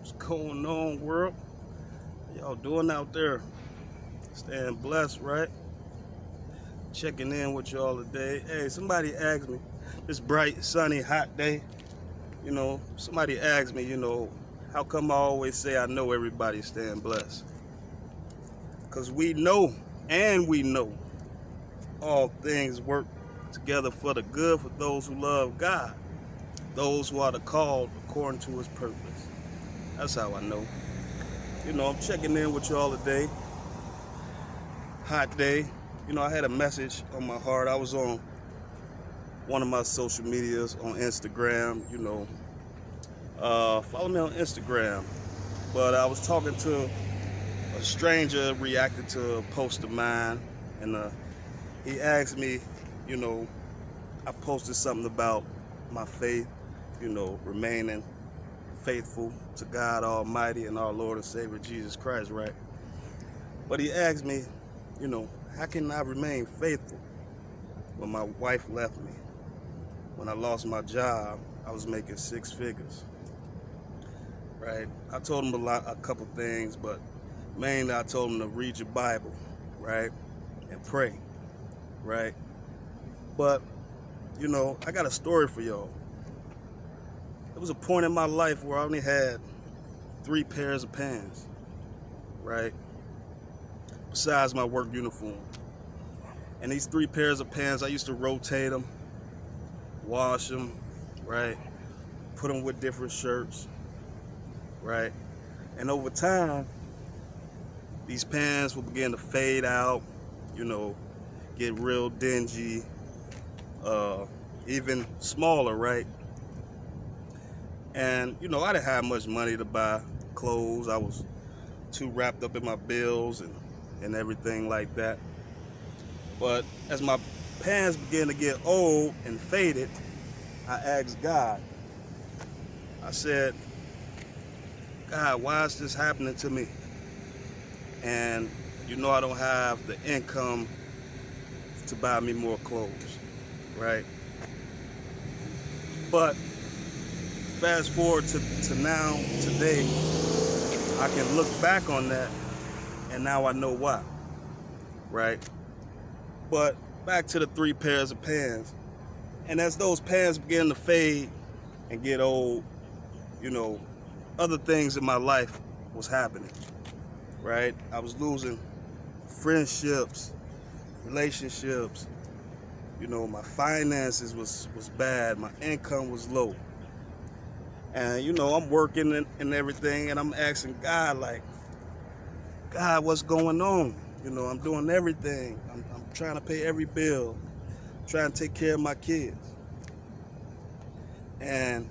What's going on, world? How y'all doing out there? Staying blessed, right? Checking in with y'all today. Hey, somebody asked me, this bright, sunny, hot day, somebody asked me, how come I always say I know everybody's staying blessed? Because we know, and we know, all things work together for the good for those who love God, those who are the called according to his purpose. That's how I know. I'm checking in with y'all today. Hot day. I had a message on my heart. I was on one of my social medias on Instagram. Follow me on Instagram. But I was talking to a stranger, reacted to a post of mine, and he asked me, I posted something about my faith, remaining faithful to God Almighty and our Lord and Savior Jesus Christ, right? But he asked me, how can I remain faithful when my wife left me? When I lost my job, I was making 6 figures, right? I told him a couple things, but mainly I told him to read your Bible, right? And pray, right? But, I got a story for y'all. There was a point in my life where I only had 3 pairs of pants, right? Besides my work uniform. And these 3 pairs of pants, I used to rotate them, wash them, right? Put them with different shirts, right? And over time, these pants will begin to fade out, get real dingy, even smaller, right? And, I didn't have much money to buy clothes. I was too wrapped up in my bills and everything like that. But as my pants began to get old and faded, I asked God. I said, God, why is this happening to me? And I don't have the income to buy me more clothes, right? But fast forward to now, today, I can look back on that and now I know why, right? But back to the 3 pairs of pants. And as those pants began to fade and get old, other things in my life was happening, right? I was losing friendships, relationships, my finances was bad, my income was low. And, I'm working and everything, and I'm asking God, like, God, what's going on? I'm doing everything. I'm trying to pay every bill, trying to take care of my kids. And,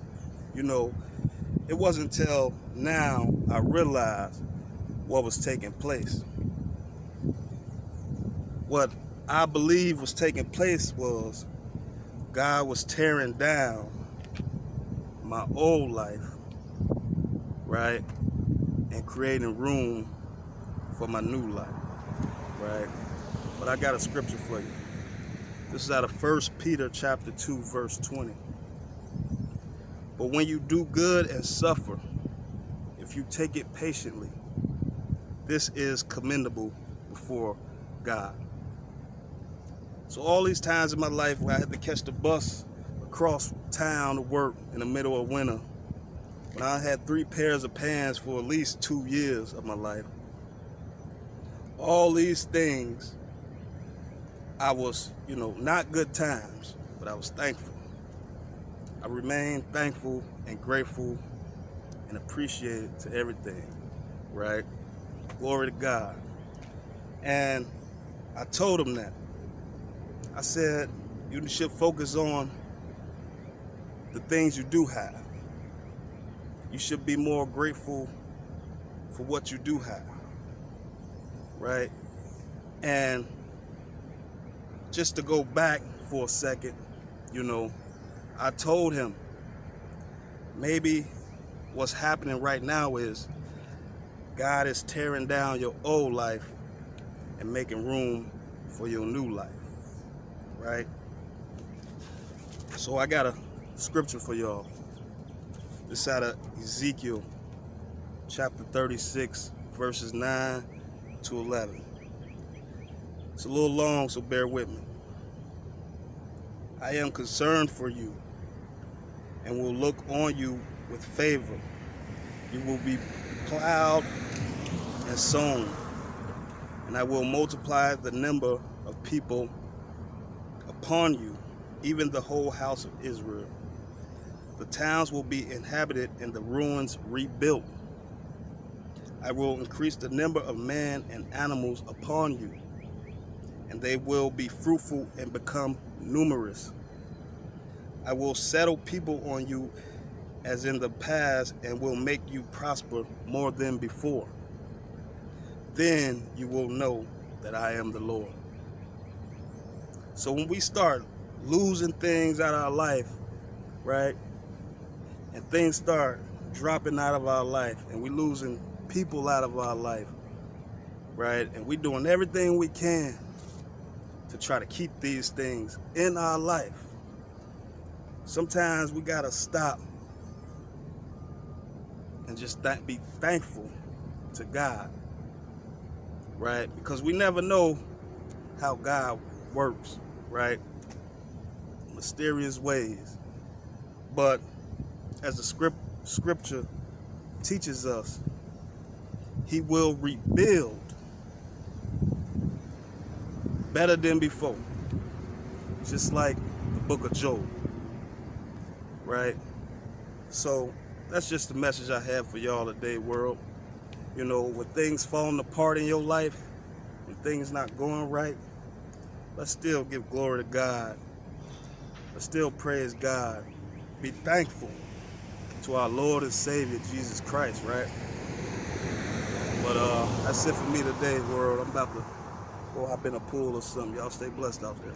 it wasn't until now I realized what was taking place. What I believe was taking place was God was tearing down my old life, right? And creating room for my new life, right? But I got a scripture for you. This is out of 1 Peter chapter 2, verse 20. But when you do good and suffer, if you take it patiently, this is commendable before God. So all these times in my life where I had to catch the bus across town to work in the middle of winter, when I had 3 pairs of pants for at least 2 years of my life, all these things, I was, not good times, but I was thankful. I remained thankful and grateful and appreciated to everything, right? Glory to God. And I told him that. I said, you should focus on the things you do have. You should be more grateful for what you do have, right? And just to go back for a second, I told him, maybe what's happening right now is God is tearing down your old life and making room for your new life, right? So I got a scripture for y'all. This out of Ezekiel chapter 36, verses 9 to 11. It's a little long, so bear with me. I am concerned for you and will look on you with favor. You will be plowed and sown, and I will multiply the number of people upon you, even the whole house of Israel. The towns will be inhabited and the ruins rebuilt. I will increase the number of man and animals upon you, and they will be fruitful and become numerous. I will settle people on you as in the past and will make you prosper more than before. Then you will know that I am the Lord. So when we start losing things out of our life, right, and things start dropping out of our life, and we losing people out of our life, right, and we doing everything we can to try to keep these things in our life, sometimes we gotta stop and just be thankful to God, right? Because we never know how God works, right? Mysterious ways. But as the scripture teaches us, he will rebuild better than before. Just like the book of Job, right? So that's just the message I have for y'all today, world. You know, when things falling apart in your life, when things not going right, let's still give glory to God. Let's still praise God. Be thankful to our Lord and Savior, Jesus Christ, right? But that's it for me today, world. I'm about to go hop in a pool or something. Y'all stay blessed out there.